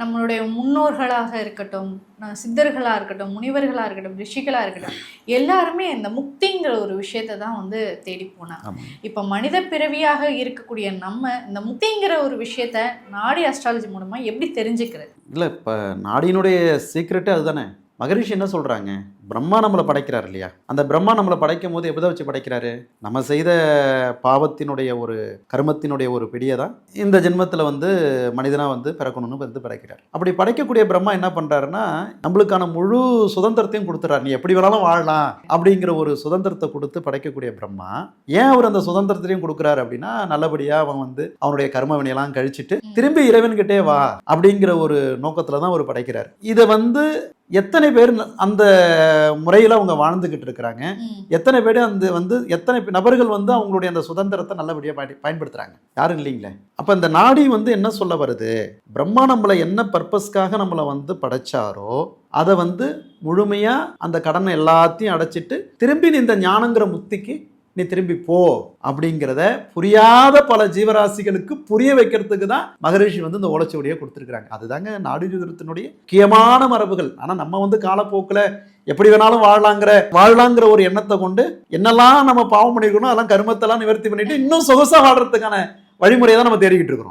நம்மளுடைய முன்னோர்களாக இருக்கட்டும், சித்தர்களா இருக்கட்டும், முனிவர்களா இருக்கட்டும், ரிஷிகளா இருக்கட்டும், எல்லாருமே இந்த முக்திங்கிற ஒரு விஷயத்தை தான் வந்து தேடி போனாங்க. இப்போ மனித பிறவியாக இருக்கக்கூடிய நம்ம இந்த முக்திங்கிற ஒரு விஷயத்த நாடி அஸ்ட்ராலஜி மூலமா எப்படி தெரிஞ்சுக்கிறது? இல்லை, இப்போ நாடியினுடைய சீக்ரெட்டே அதுதானே. மகரிஷி என்ன சொல்கிறாங்க, பிரம்மா நம்மளை படைக்கிறார் இல்லையா, அந்த பிரம்மா நம்மளை படைக்கும் போது எதை வச்சு படைக்கிறாரு, நம்ம செய்த பாவத்தினுடைய ஒரு கர்மத்தினுடைய ஒரு பிடியை தான் இந்த ஜென்மத்தில் வந்து மனிதனாக வந்து பிறக்கணும்னு வந்து படைக்கிறார். அப்படி படைக்கக்கூடிய பிரம்மா என்ன பண்ணுறாருன்னா, நம்மளுக்கான முழு சுதந்திரத்தையும் கொடுத்துறாரு. நீ எப்படி வேணாலும் வாழலாம் அப்படிங்கிற ஒரு சுதந்திரத்தை கொடுத்து படைக்கக்கூடிய பிரம்மா ஏன் அவர் அந்த சுதந்திரத்தையும் கொடுக்குறாரு அப்படின்னா, நல்லபடியாக அவன் வந்து அவனுடைய கர்ம வினையெல்லாம் கழிச்சிட்டு திரும்பி இறைவன்கிட்டே வா அப்படிங்கிற ஒரு நோக்கத்தில் தான் அவர் படைக்கிறார். இதை வந்து எத்தனை பேர் அந்த முறையில் அவங்க வாழ்ந்துகிட்டு இருக்கிறாங்க, எத்தனை பேர் அந்த வந்து எத்தனை நபர்கள் வந்து அவங்களுடைய அந்த சுதந்திரத்தை நல்லபடியாக பயன்படுத்துகிறாங்க, யாரும் இல்லைங்களே. அப்போ இந்த நாடி வந்து என்ன சொல்ல வருது, பிரம்மா நம்மளை என்ன பர்பஸ்க்காக நம்மளை வந்து படைச்சாரோ அதை வந்து முழுமையாக அந்த கடனை எல்லாத்தையும் அடைச்சிட்டு திரும்பி இந்த ஞானங்கிற முக்திக்கு நீ திரும்பி போ அப்படிங்கிறத புரியாத பல ஜீவராசிகளுக்கு புரிய வைக்கிறதுக்கு தான் மகரிஷி வந்து இந்த ஓலைச்சுவடியை கொடுத்துருக்குறாங்க. அதுதாங்க நாடி ஜோதிடத்தினுடைய முக்கியமான மரபுகள். ஆனால் நம்ம வந்து காலப்போக்கில் எப்படி வேணாலும் வாழலாங்கிற ஒரு எண்ணத்தை கொண்டு என்னெல்லாம் நம்ம பாவம் பண்ணிருக்கணும் அதெல்லாம் கர்மத்தெல்லாம் நிவர்த்தி பண்ணிட்டு இன்னும் சொகுசா வாழ்றதுக்கான வழிமுறையை தான் நம்ம தேடிக்கிட்டு இருக்கிறோம்.